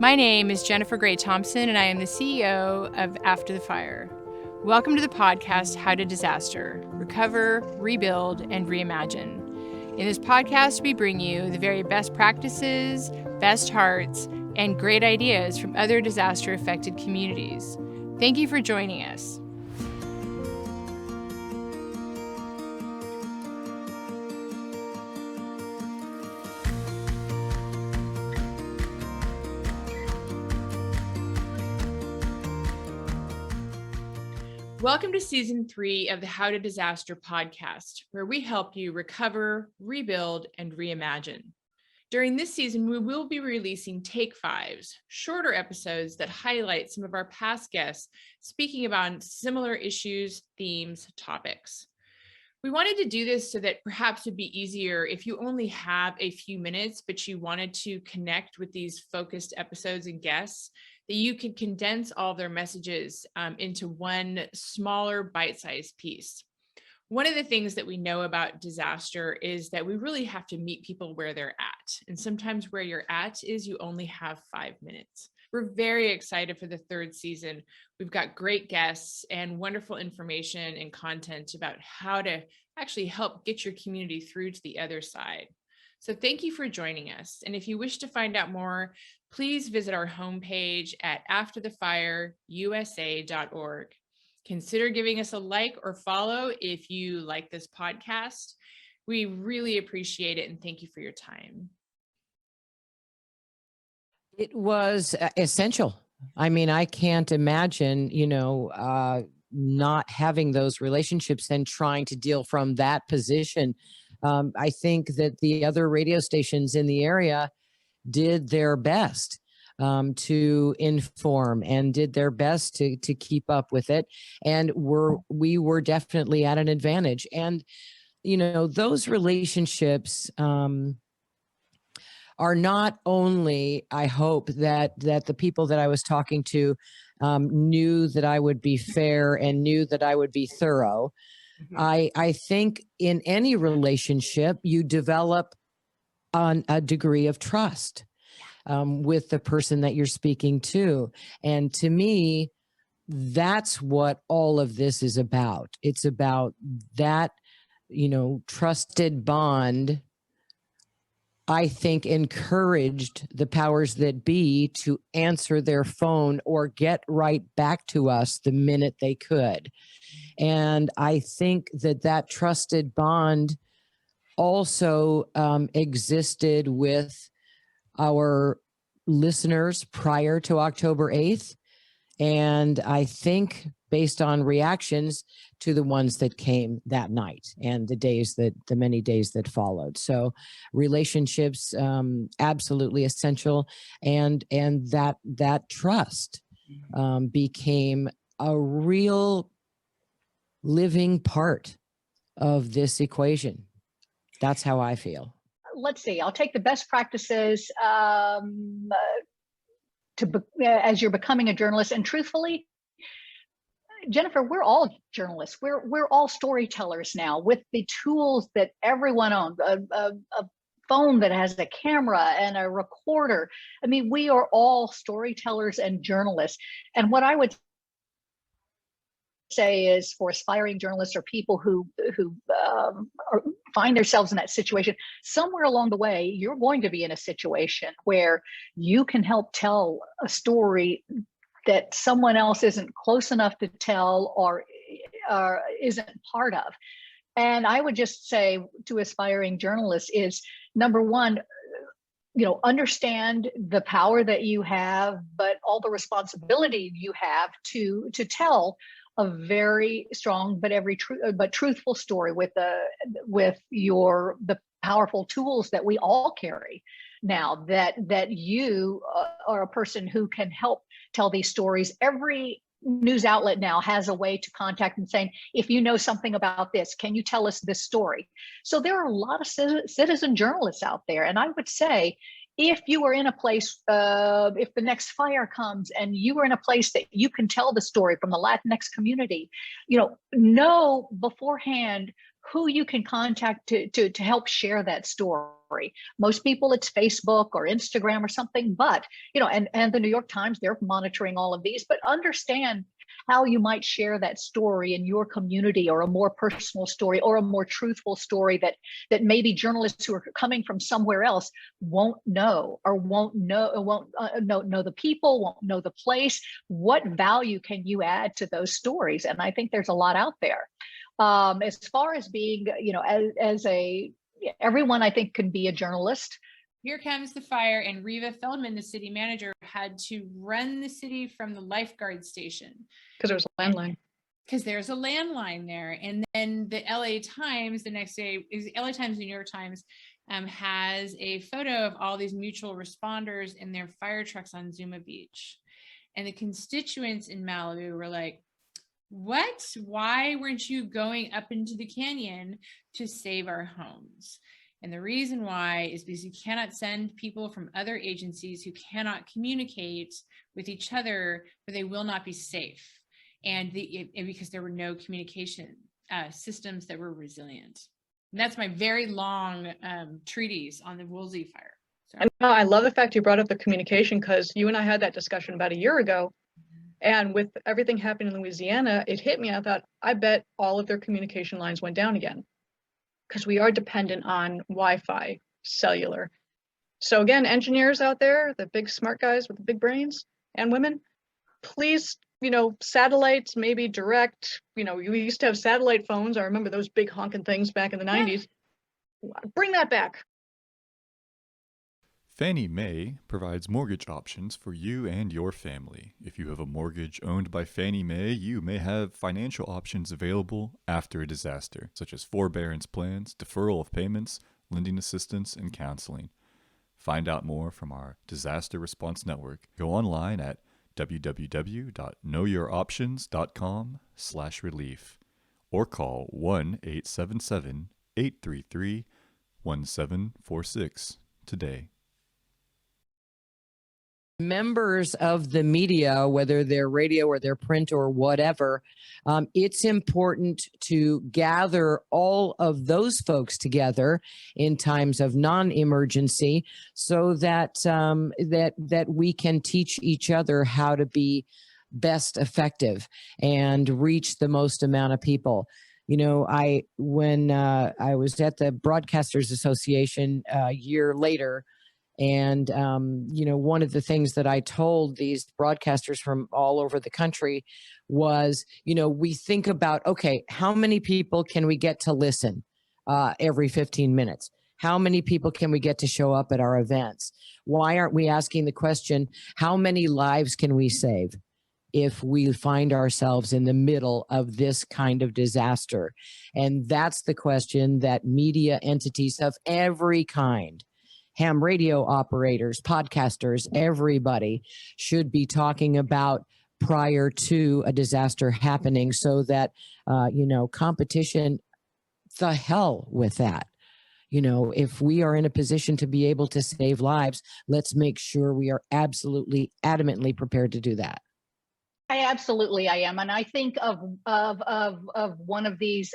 My name is Jennifer Gray Thompson, and I am the CEO of After the Fire. Welcome to the podcast, How to Disaster: Recover, Rebuild, and Reimagine. In this podcast, we bring you the very best practices, best hearts, and great ideas from other disaster-affected communities. Thank you for joining us. Welcome to Season 3 of the How to Disaster podcast, where we help you recover, rebuild, and reimagine. During this season, we will be releasing Take Fives, shorter episodes that highlight some of our past guests speaking about similar issues, themes, topics. We wanted to do this so that perhaps it'd be easier if you only have a few minutes, but you wanted to connect with these focused episodes and guests, that you could condense all their messages into one smaller bite-sized piece. One of the things that we know about disaster is that we really have to meet people where they're at. And sometimes where you're at is you only have 5 minutes. We're very excited for the third season. We've got great guests and wonderful information and content about how to actually help get your community through to the other side. So thank you for joining us. And if you wish to find out more, please visit our homepage at afterthefireusa.org. Consider giving us a like or follow if you like this podcast. We really appreciate it, and thank you for your time. It was essential. I mean, I can't imagine, not having those relationships and trying to deal from that position. I think that the other radio stations in the area did their best to inform and did their best to keep up with it. And we were definitely at an advantage. And, those relationships are not only, I hope, that the people that I was talking to knew that I would be fair and knew that I would be thorough. Mm-hmm. I think in any relationship, you develop a degree of trust with the person that you're speaking to. And to me, that's what all of this is about. It's about that, trusted bond, I think, encouraged the powers that be to answer their phone or get right back to us the minute they could. And I think that trusted bond also existed with our listeners prior to October 8th. And I think based on reactions to the ones that came that night and the many days that followed. So relationships, absolutely essential. And that trust became a real living part of this equation. That's how I feel. Let's see, I'll take the best practices as you're becoming a journalist. And truthfully, Jennifer, we're all journalists. We're all storytellers now with the tools that everyone owns, a phone that has a camera and a recorder. I mean, we are all storytellers and journalists. And what I would say is, for aspiring journalists or people who find themselves in that situation, somewhere along the way, you're going to be in a situation where you can help tell a story that someone else isn't close enough to tell or isn't part of. And I would just say to aspiring journalists is, number one, understand the power that you have, but all the responsibility you have to tell a very strong but truthful story with the powerful tools that we all carry now, that you are a person who can help tell these stories. Every news outlet now has a way to contact and saying, if you know something about this, can you tell us this story? So there are a lot of citizen journalists out there. And I would say, if you are in a place, if the next fire comes and you are in a place that you can tell the story from the Latinx community, know beforehand who you can contact to help share that story. Most people, it's Facebook or Instagram or something, but, and the New York Times, they're monitoring all of these, but understand how you might share that story in your community, or a more personal story, or a more truthful story that maybe journalists who are coming from somewhere else won't know, or won't know the people, won't know the place. What value can you add to those stories? And I think there's a lot out there. As far as being, everyone I think can be a journalist. Here comes the fire, and Reva Feldman, the city manager, had to run the city from the lifeguard station. Because there was a landline. Because there's a landline there. And then the LA Times the next day, LA Times, the New York Times, has a photo of all these mutual responders in their fire trucks on Zuma Beach. And the constituents in Malibu were like, what? Why weren't you going up into the canyon to save our homes? And the reason why is because you cannot send people from other agencies who cannot communicate with each other, or they will not be safe. And because there were no communication systems that were resilient. And that's my very long treatise on the Woolsey fire. And I love the fact you brought up the communication, because you and I had that discussion about a year ago. And with everything happening in Louisiana, it hit me. I thought, I bet all of their communication lines went down again, because we are dependent on Wi-Fi, cellular. So again, engineers out there, the big smart guys with the big brains, and women, please, satellites, maybe direct, we used to have satellite phones. I remember those big honking things back in the 90s. Bring that back. Fannie Mae provides mortgage options for you and your family. If you have a mortgage owned by Fannie Mae, you may have financial options available after a disaster, such as forbearance plans, deferral of payments, lending assistance, and counseling. Find out more from our Disaster Response Network. Go online at www.knowyouroptions.com/relief or call 1-877-833-1746 today. Members of the media, whether they're radio or they're print or whatever, it's important to gather all of those folks together in times of non-emergency, so that that we can teach each other how to be best effective and reach the most amount of people. When I was at the Broadcasters Association a year later. And, one of the things that I told these broadcasters from all over the country was, we think about, okay, how many people can we get to listen every 15 minutes? How many people can we get to show up at our events? Why aren't we asking the question, how many lives can we save if we find ourselves in the middle of this kind of disaster? And that's the question that media entities of every kind, ham radio operators, podcasters, everybody should be talking about prior to a disaster happening, so that, competition, the hell with that. If we are in a position to be able to save lives, let's make sure we are absolutely adamantly prepared to do that. I am. And I think of one of these,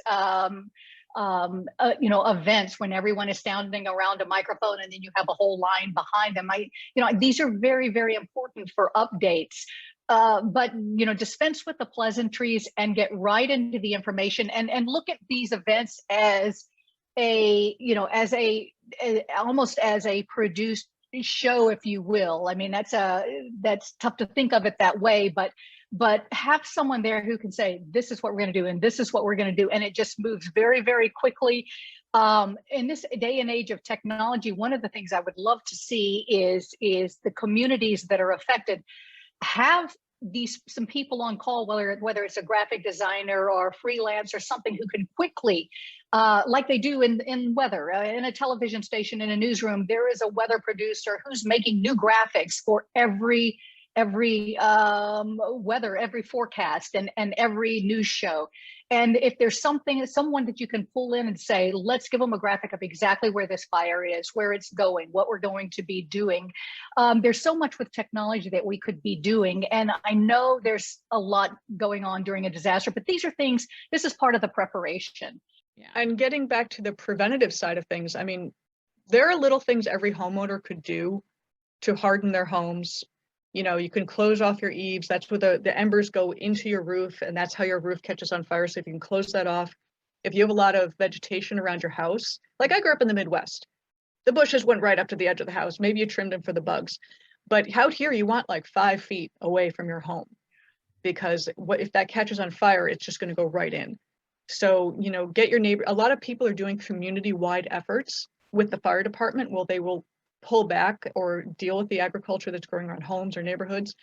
events when everyone is standing around a microphone and then you have a whole line behind them. These are very, very important for updates. But dispense with the pleasantries and get right into the information, and look at these events as almost as a produced show, if you will. I mean, that's tough to think of it that way, but have someone there who can say, this is what we're going to do, and this is what we're going to do. And it just moves very, very quickly. In this day and age of technology, one of the things I would love to see is the communities that are affected have some people on call, whether it's a graphic designer or a freelance or something, who can quickly, like they do in weather, in a television station, in a newsroom, there is a weather producer who's making new graphics for every weather, every forecast, and every news show. And if there's someone that you can pull in and say, let's give them a graphic of exactly where this fire is, where it's going, what we're going to be doing. There's so much with technology that we could be doing. And I know there's a lot going on during a disaster, but this is part of the preparation. Yeah. And getting back to the preventative side of things, I mean, there are little things every homeowner could do to harden their homes. You know, you can close off your eaves. That's where the embers go into your roof, and that's how your roof catches on fire. So if you can close that off, if you have a lot of vegetation around your house, like I grew up in the Midwest, the bushes went right up to the edge of the house. Maybe you trimmed them for the bugs, but out here you want like 5 feet away from your home, because what if that catches on fire, it's just going to go right in. So, you know, get your neighbor. A lot of people are doing community-wide efforts with the fire department. Well, they will pull back or deal with the agriculture that's growing around homes or neighborhoods.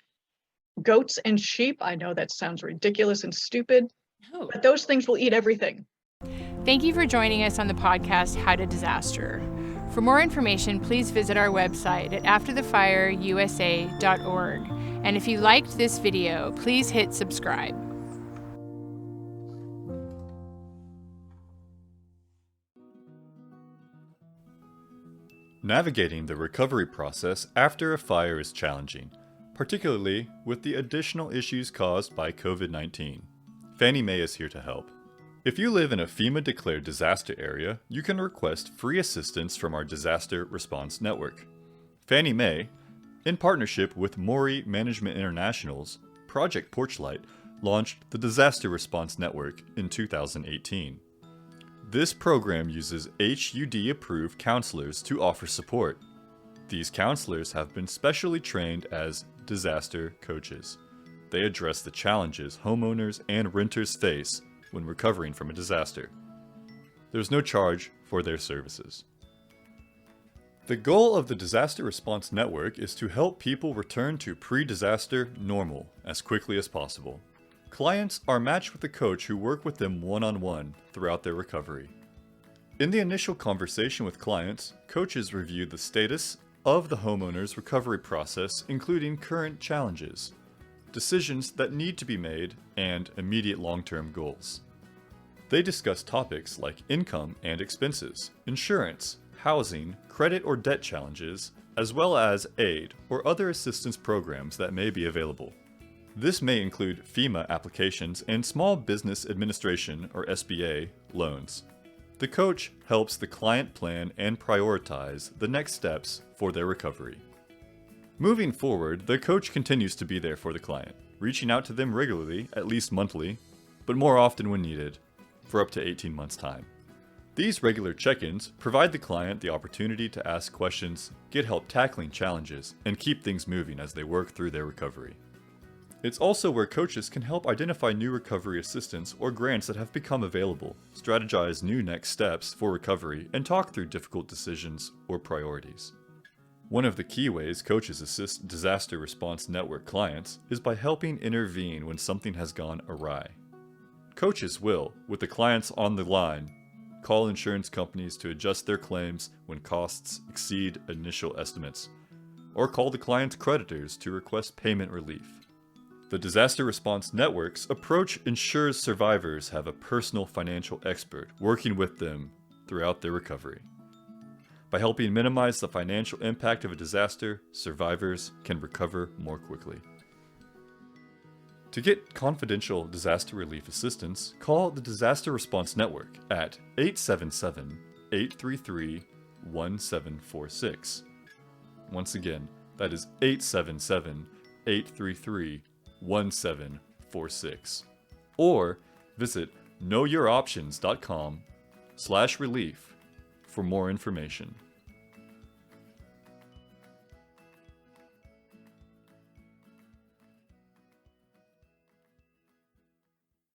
Goats and sheep, I know that sounds ridiculous and stupid, Oh. but those things will eat everything. Thank you for joining us on the podcast, How to Disaster. For more information, please visit our website at afterthefireusa.org. And if you liked this video, please hit subscribe. Navigating the recovery process after a fire is challenging, particularly with the additional issues caused by COVID-19. Fannie Mae is here to help. If you live in a FEMA-declared disaster area, you can request free assistance from our Disaster Response Network. Fannie Mae, in partnership with Maury Management International's Project Porchlight, launched the Disaster Response Network in 2018. This program uses HUD-approved counselors to offer support. These counselors have been specially trained as disaster coaches. They address the challenges homeowners and renters face when recovering from a disaster. There's no charge for their services. The goal of the Disaster Response Network is to help people return to pre-disaster normal as quickly as possible. Clients are matched with a coach who work with them one-on-one throughout their recovery. In the initial conversation with clients, coaches review the status of the homeowner's recovery process, including current challenges, decisions that need to be made, and immediate long-term goals. They discuss topics like income and expenses, insurance, housing, credit or debt challenges, as well as aid or other assistance programs that may be available. This may include FEMA applications and Small Business Administration, or SBA, loans. The coach helps the client plan and prioritize the next steps for their recovery. Moving forward, the coach continues to be there for the client, reaching out to them regularly, at least monthly, but more often when needed, for up to 18 months' time. These regular check-ins provide the client the opportunity to ask questions, get help tackling challenges, and keep things moving as they work through their recovery. It's also where coaches can help identify new recovery assistance or grants that have become available, strategize new next steps for recovery, and talk through difficult decisions or priorities. One of the key ways coaches assist Disaster Response Network clients is by helping intervene when something has gone awry. Coaches will, with the clients on the line, call insurance companies to adjust their claims when costs exceed initial estimates, or call the client's creditors to request payment relief. The Disaster Response Network's approach ensures survivors have a personal financial expert working with them throughout their recovery. By helping minimize the financial impact of a disaster, survivors can recover more quickly. To get confidential disaster relief assistance, call the Disaster Response Network at 877-833-1746. Once again, that is 877-833-1746. Or visit knowyouroptions.com/relief for more information.